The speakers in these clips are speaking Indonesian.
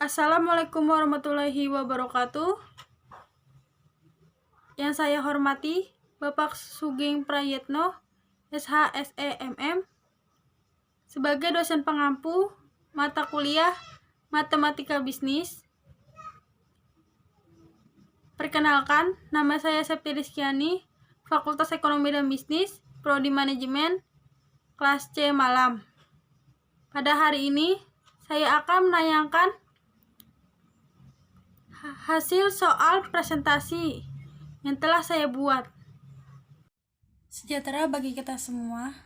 Assalamualaikum warahmatullahi wabarakatuh. Yang saya hormati Bapak Sugeng Prayetno, SHSEMM, sebagai dosen pengampu mata kuliah Matematika Bisnis. Perkenalkan, nama saya Septi Rizkyani, Fakultas Ekonomi dan Bisnis, Prodi Manajemen, kelas C Malam. Pada hari ini, saya akan menayangkan hasil soal presentasi yang telah saya buat. Sejahtera bagi kita semua,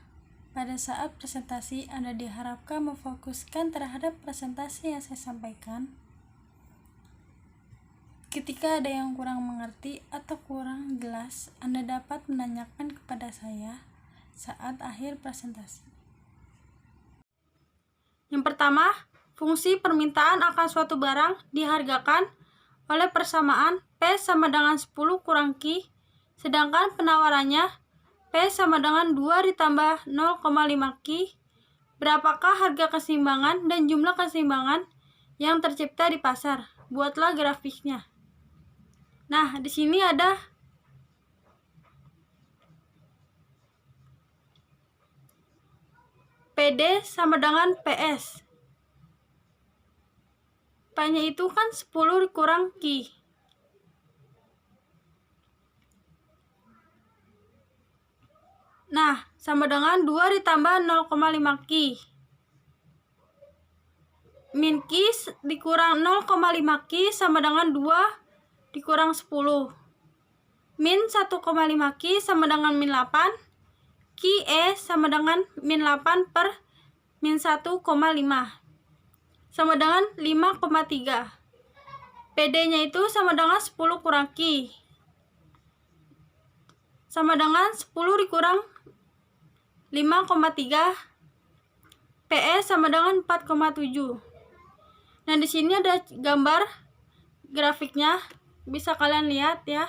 pada saat presentasi Anda diharapkan memfokuskan terhadap presentasi yang saya sampaikan. Ketika ada yang kurang mengerti atau kurang jelas, Anda dapat menanyakan kepada saya saat akhir presentasi. Yang pertama, fungsi permintaan akan suatu barang dihargakan oleh persamaan P sama dengan 10 kurang Q, sedangkan penawarannya P sama dengan 2 ditambah 0,5 Q. Berapakah harga keseimbangan dan jumlah keseimbangan yang tercipta di pasar? Buatlah grafiknya. Nah, di sini ada PD sama dengan PS. P-nya itu kan 10 dikurang Q. Nah, sama dengan 2 ditambah 0,5 Q. Min Q dikurang 0,5 Q sama dengan 2 dikurang 10. Min 1,5 Q sama dengan min 8. Q-E sama dengan min 8 per min 1,5. Sama dengan 5,3. PD-nya itu sama dengan 10 kurang Q. Sama dengan 10 dikurang 5,3. PE sama dengan 4,7. Nah, di sini ada gambar grafiknya. Bisa kalian lihat ya.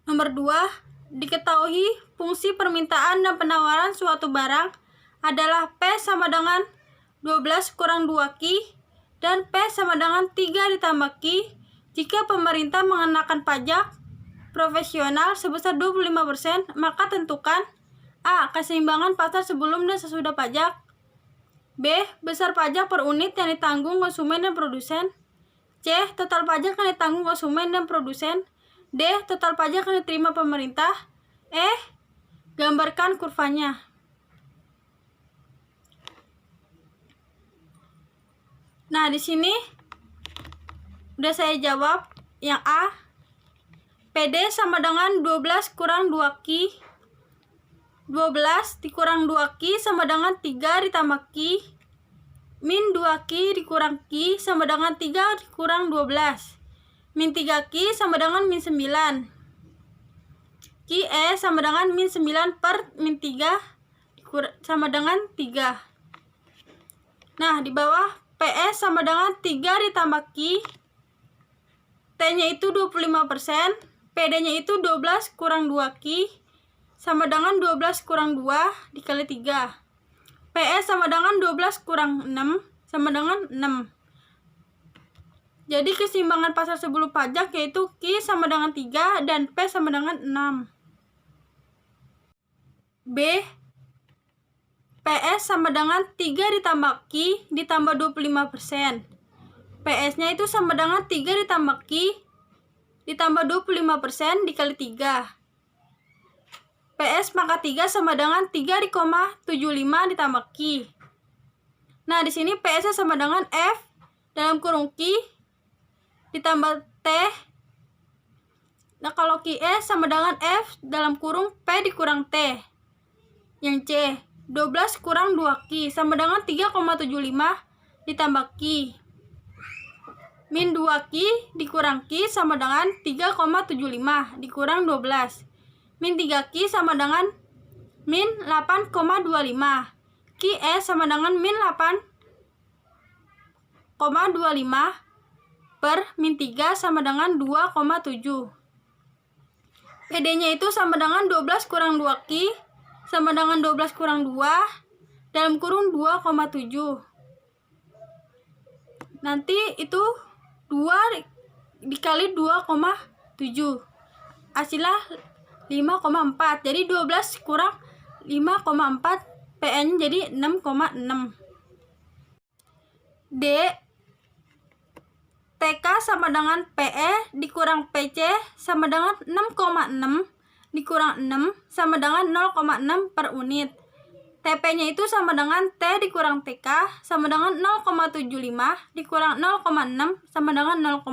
Nomor 2, diketahui fungsi permintaan dan penawaran suatu barang adalah P sama dengan 12 kurang 2 Q dan P sama dengan 3 ditambah Q jika pemerintah mengenakan pajak profesional sebesar 25%, maka tentukan A. Keseimbangan pasar sebelum dan sesudah pajak, B. Besar pajak per unit yang ditanggung konsumen dan produsen, C. Total pajak yang ditanggung konsumen dan produsen, D. Total pajak yang diterima pemerintah, E. Gambarkan kurvanya. Nah, di sini udah saya jawab yang A. PD sama dengan 12 kurang 2 Q. 12 dikurang 2 Q sama dengan 3 ditambah Q. Min 2 Q dikurang Q sama dengan 3 dikurang 12. Min 3 Q sama dengan min 9. Q-E sama dengan min 9 per min 3 sama dengan 3. Nah, di bawah PS sama dengan 3 ditambah Q. T-nya itu 25%. PD-nya itu 12 kurang 2 Q. Sama dengan 12 kurang 2 dikali 3. PS sama dengan 12 kurang 6 sama dengan 6. Jadi keseimbangan pasar sebelum pajak yaitu Q sama dengan 3 dan P sama dengan 6. B. PS sama dengan 3 ditambah Q ditambah 25%. PS-nya itu sama dengan 3 ditambah Q ditambah 25% dikali 3. PS pangkat 3 sama dengan 3,75 ditambah Q. Nah, di sini PS-nya sama dengan F dalam kurung Q ditambah T. Nah, kalau Q-E sama dengan F dalam kurung P dikurang T. Yang C, 12 kurang 2 Q sama dengan 3,75 ditambah Q. Min 2 Q dikurang Q sama dengan 3,75 dikurang 12. Min 3 Q sama dengan min 8,25. Q-E sama dengan min 8,25 per min 3 sama dengan 2,7. PD-nya itu sama dengan 12 kurang 2 Q sama dengan 12 kurang 2 dalam kurung 2,7. Nanti itu 2 dikali 2,7. Hasilnya 5,4. Jadi 12 kurang 5,4, PN jadi 6,6. D. TK sama dengan PE dikurang PC sama dengan 6,6 dikurang 6 sama dengan 0,6 per unit. TP-nya itu sama dengan T dikurang TK sama dengan 0,75 dikurang 0,6 sama dengan 0,15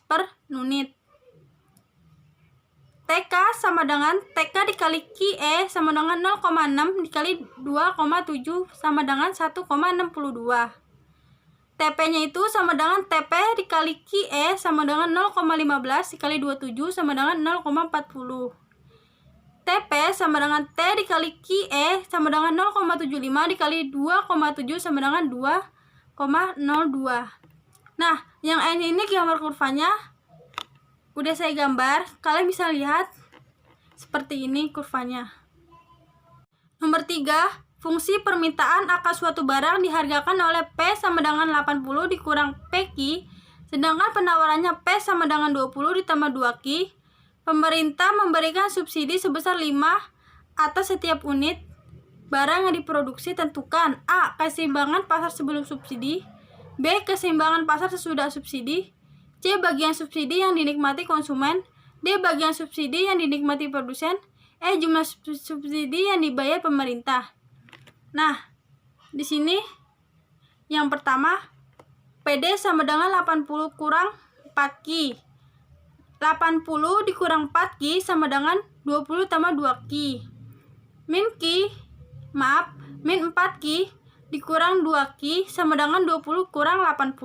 per unit. TK sama dengan TK dikali QE sama dengan 0,6 dikali 2,7 sama dengan 1,62. TP-nya itu sama dengan TP dikali QE sama dengan 0,15 dikali 27 sama dengan 0,40. TP sama dengan T dikali QE sama dengan 0,75 dikali 2,7 sama dengan 2,02. Nah, yang ini gambar kurvanya udah saya gambar. Kalian bisa lihat seperti ini kurvanya. Nomor 3, fungsi permintaan akan suatu barang dihargakan oleh P sama dengan 80 dikurang PQ, sedangkan penawarannya P sama dengan 20 ditambah 2Q. Pemerintah memberikan subsidi sebesar 5 atas setiap unit barang yang diproduksi. Tentukan: A. Keseimbangan pasar sebelum subsidi, B. Keseimbangan pasar sesudah subsidi, C. Bagian subsidi yang dinikmati konsumen, D. Bagian subsidi yang dinikmati produsen, E. Jumlah subsidi yang dibayar pemerintah. Nah, di sini yang pertama, PD sama dengan 80 kurang 4Q. 80 dikurang 4Q sama dengan 20 tambah 2Q. Min 4Q dikurang 2Q sama dengan 20 kurang 80.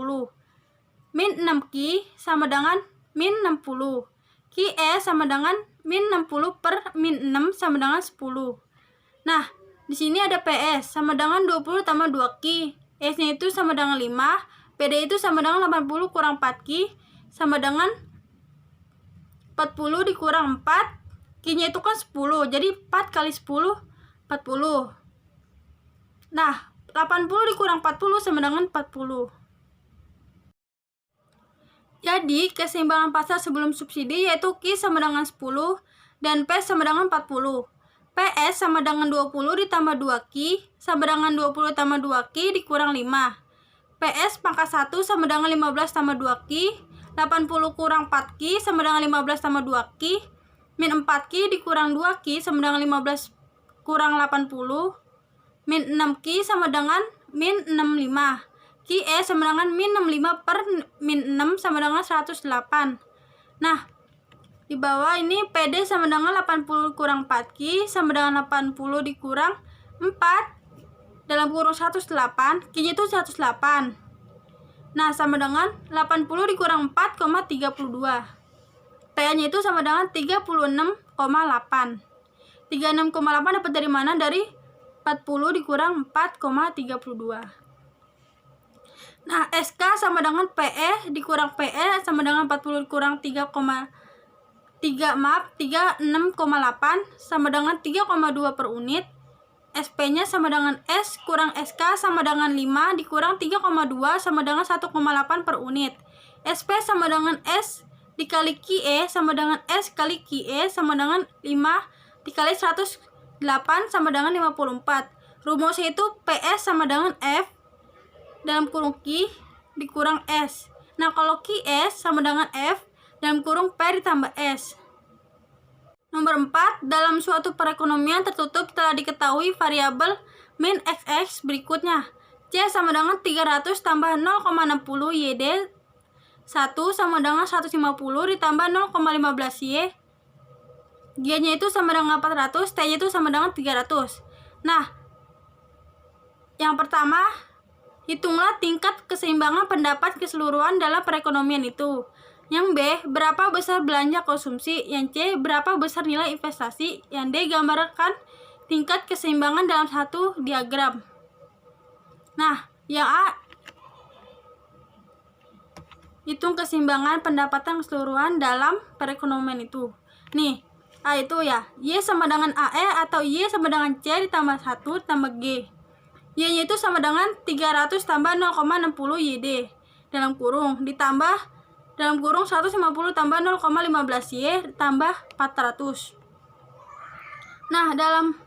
Min 6Q sama dengan min 60. QE sama dengan min 60 per min 6 sama dengan 10. Nah, di sini ada PS sama dengan 20 tambah 2Q. S-nya itu sama dengan 5. PD itu sama dengan 80 kurang 4Q sama dengan 40 dikurang 4. Q-nya itu kan 10. Jadi 4 kali 10, 40. Nah, 80 dikurang 40 sama dengan 40. Jadi, keseimbangan pasar sebelum subsidi yaitu Q sama dengan 10 dan P sama dengan 40. PS sama dengan 20 ditambah 2Q sama dengan 20 tambah 2Q dikurang 5. PS pangkat 1 sama dengan 15 tambah 2Q. 80 kurang 4Q sama dengan 15 tambah 2Q. Min 4Q dikurang 2Q sama dengan 15 kurang 80. Min 6Q sama dengan min 65. QE sama dengan min 65 per min 6 sama dengan 108. Nah, di bawah ini PD sama dengan 80 kurang 4Q sama dengan 80 dikurang 4 dalam kurung 108. Q-nya itu 108. Nah, sama dengan 80 dikurang 4,32. PA-nya itu sama dengan 36,8. 36,8 dapat dari mana? Dari 40 dikurang 4,32. Nah, SK sama dengan PE dikurang PE sama dengan 40 dikurang 36,8 sama dengan 3,2 per unit. SP-nya sama dengan S kurang SK sama dengan 5 dikurang 3,2 sama dengan 1,8 per unit. SP sama dengan S dikali QE sama dengan S kali QE sama dengan 5 dikali 108 sama dengan 54. Rumusnya itu PS sama dengan F dalam kurung Q dikurang S. Nah, kalau QS sama dengan F dalam kurung P ditambah S. Nomor 4, dalam suatu perekonomian tertutup telah diketahui variabel min XX berikutnya. C sama dengan 300 tambah 0,60 YD 1 sama dengan 150 ditambah 0,15 Y. G-nya itu sama dengan 400, T-nya itu sama dengan 300. Nah, yang pertama, hitunglah tingkat keseimbangan pendapat keseluruhan dalam perekonomian itu. Yang B, berapa besar belanja konsumsi. Yang C, berapa besar nilai investasi. Yang D, gambarkan tingkat keseimbangan dalam satu diagram. Nah, yang A, hitung keseimbangan pendapatan keseluruhan dalam perekonomian itu. Nih, A itu ya, Y sama dengan AE atau Y sama dengan C ditambah 1 ditambah G. Y-nya itu sama dengan 300 tambah 0,60 YD dalam kurung ditambah dalam kurung 150 tambah 0,15 Y tambah 400. Nah, dalam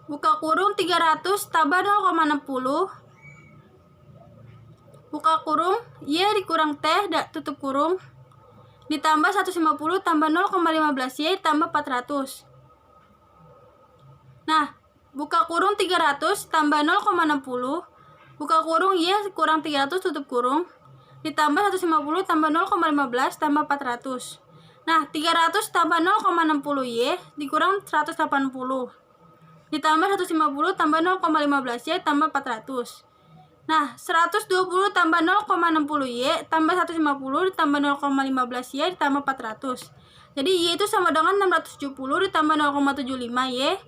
buka kurung 300 tambah 0,60 buka kurung Y dikurang T tutup kurung ditambah 150 tambah 0,15 Y tambah 400. Nah, buka kurung 300 tambah 0,60 buka kurung Y kurang 300 tutup kurung ditambah 150 tambah 0,15 tambah 400. Nah, 300 tambah 0,60 Y dikurang 180 ditambah 150 tambah 0,15 Y tambah 400. Nah, 120 tambah 0,60 Y tambah 150 ditambah 0,15 Y ditambah 400. Jadi Y itu sama dengan 670 ditambah 0,75 Y.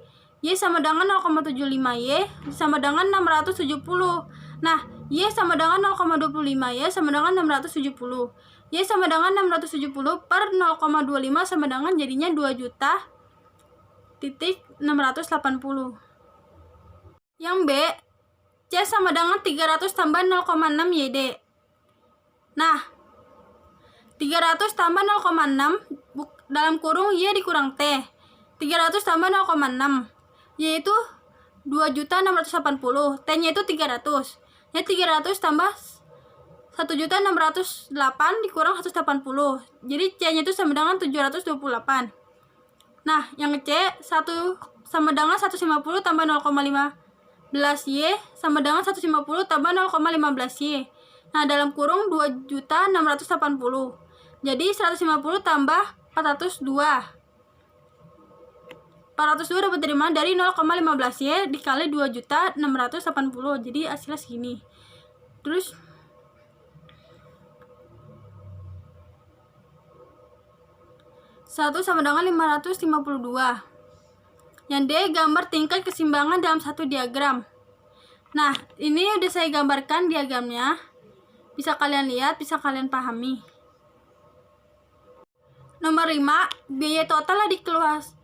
Y sama dengan 0,75 Y sama dengan 670. Nah, Y sama dengan 0,25 Y sama dengan 670. Y sama dengan 670 per 0,25 sama dengan jadinya 2.680. Yang B, C sama dengan 300 tambah 0,6 YD. Nah, 300 tambah 0,6 dalam kurung Y dikurang T. 300 tambah 0,6 yaitu 2.680. T-nya itu 300. Ya 300 tambah 1.608 dikurang 180. Jadi C-nya itu sama dengan 728. Nah, yang C 1 sama dengan 150 tambah 0,15 Y sama dengan 150 tambah 0,15 Y. Nah, dalam kurung 2.680. Jadi 150 tambah 402. 402 dapat dari mana? Dari 0,15 Y dikali 2.680. Jadi hasilnya segini. Terus 1 sama dengan 552. Yang D, gambar tingkat keseimbangan dalam satu diagram. Nah, ini udah saya gambarkan diagramnya. Bisa kalian lihat, bisa kalian pahami. Nomor 5, biaya total yang dikeluarkan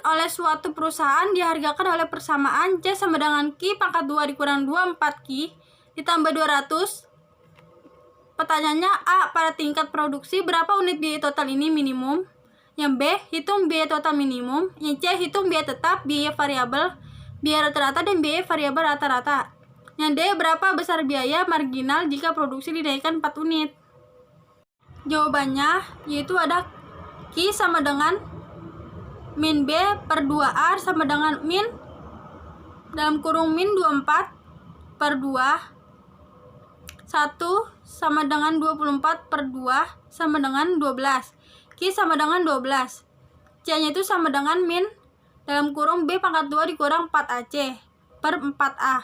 oleh suatu perusahaan dihargakan oleh persamaan C sama dengan Q pangkat 2 dikurang 2 4Q ditambah 200. Pertanyaannya A, pada tingkat produksi berapa unit biaya total ini minimum? Yang B, hitung biaya total minimum. Yang C, hitung biaya tetap, biaya variabel, biaya rata-rata, dan biaya variabel rata-rata. Yang D, berapa besar biaya marginal jika produksi dinaikkan 4 unit? Jawabannya yaitu ada Q sama dengan min B per 2R sama dengan min dalam kurung min 24 per 2 1 sama dengan 24 per 2 sama dengan 12. Q sama dengan 12. C-nya itu sama dengan min dalam kurung B pangkat 2 dikurang 4AC per 4A.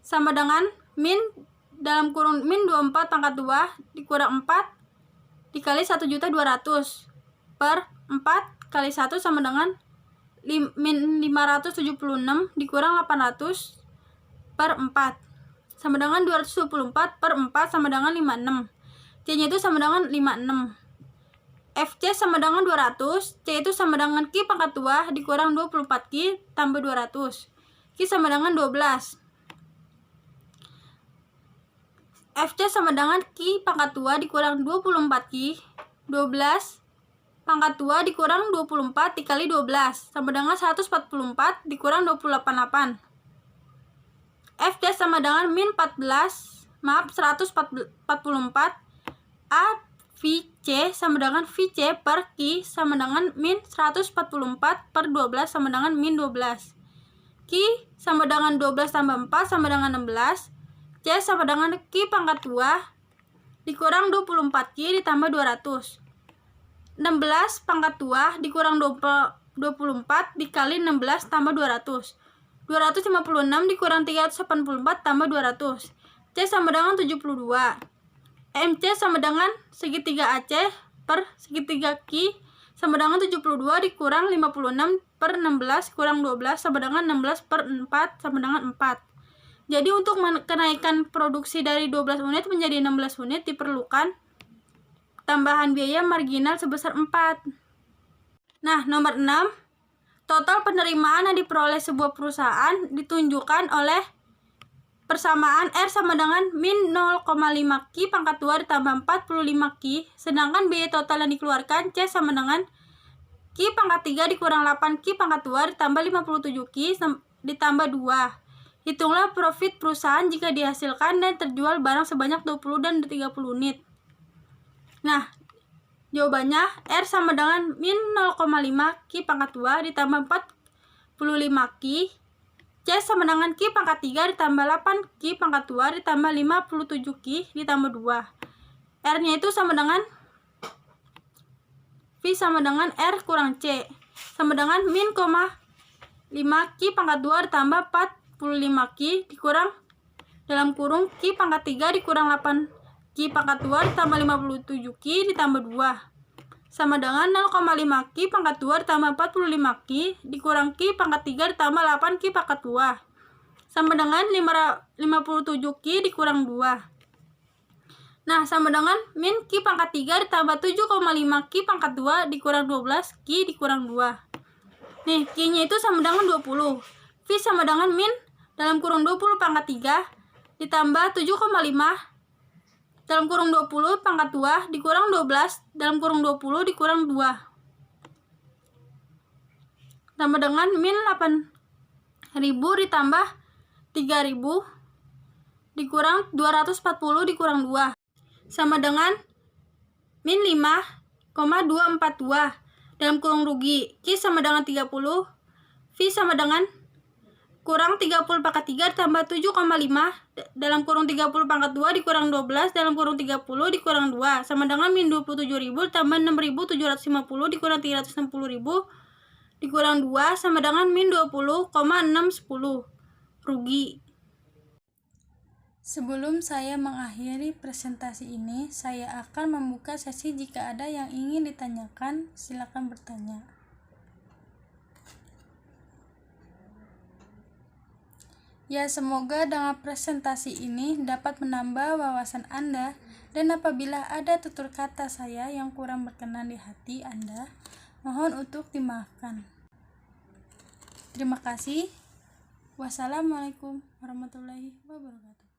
Sama dengan min dalam kurung min 24 pangkat 2 dikurang 4 dikali 1.200.000 per 4 kali 1 sama dengan min 576 dikurang 800 per 4. Sama dengan 224 per 4 sama dengan 56. C-nya itu sama dengan 56. FC sama dengan 200, C itu sama dengan Q pangkat 2 dikurang 24Q tambah 200. Q sama dengan 12. FC sama dengan Q pangkat 2 dikurang 24Q, 12 pangkat 2 dikurang 24 dikali 12 sama dengan 144 dikurang 288. FC sama dengan min 144 A VC sama dengan VC per Q sama dengan min 144 per 12 sama dengan min 12. Q sama dengan 12 tambah 4 sama dengan 16. C sama dengan Q pangkat 2 dikurang 24Q ditambah 200. 16 pangkat 2 dikurang 24 dikali 16 tambah 200. 256 dikurang 384 tambah 200. C sama dengan 72. MC sama dengan segitiga AC per segitiga Q sama dengan 72 dikurang 56 per 16 kurang 12 sama dengan 16 per 4 sama dengan 4. Jadi untuk kenaikan produksi dari 12 unit menjadi 16 unit diperlukan tambahan biaya marginal sebesar 4. Nah, nomor 6. Total penerimaan yang diperoleh sebuah perusahaan ditunjukkan oleh persamaan R sama dengan min 0,5 Ki pangkat 2 ditambah 45 Ki, sedangkan biaya total yang dikeluarkan C sama dengan Ki pangkat 3 dikurang 8 Ki pangkat 2 ditambah 57 Ki ditambah 2. Hitunglah profit perusahaan jika dihasilkan dan terjual barang sebanyak 20 dan 30 unit. Nah, jawabannya R sama dengan min 0,5 Ki pangkat 2 ditambah 45 Ki, C sama dengan Ki pangkat 3 ditambah 8 Ki pangkat 2 ditambah 57 Ki ditambah 2. R-nya itu sama dengan V sama dengan R kurang C, sama dengan min 5 Ki pangkat 2 ditambah 45 Ki dikurang dalam kurung Ki pangkat 3 dikurang 8 Ki pangkat 2 ditambah 57 Ki ditambah 2, sama dengan 0,5 Ki pangkat 2 ditambah 45 Ki dikurang Ki pangkat 3 ditambah 8 Ki pangkat 2, sama dengan 57 Ki dikurang 2. Nah, sama dengan min Ki pangkat 3 ditambah 7,5 Ki pangkat 2 dikurang 12 Ki dikurang 2. Nih, Ki-nya itu sama dengan 20. V sama dengan min dalam kurung 20 pangkat 3 ditambah 7,5 dalam kurung 20 pangkat 2 dikurang 12 dalam kurung 20 dikurang 2. Sama dengan min 8.000 ditambah 3.000 dikurang 240 dikurang 2. Sama dengan min 5,242 dalam kurung rugi. Ki sama dengan 30. V sama dengan kurang 30 pangkat 3 ditambah 7,5 dalam kurung 30 pangkat 2 dikurang 12 dalam kurung 30 dikurang 2, sama dengan min 27.000 ditambah 6.750 dikurang 360.000 dikurang 2, sama dengan min 20,610 rugi. Sebelum saya mengakhiri presentasi ini, saya akan membuka sesi jika ada yang ingin ditanyakan, silakan bertanya. Ya, semoga dengan presentasi ini dapat menambah wawasan Anda, dan apabila ada tutur kata saya yang kurang berkenan di hati Anda, mohon untuk dimaafkan. Terima kasih. Wassalamualaikum warahmatullahi wabarakatuh.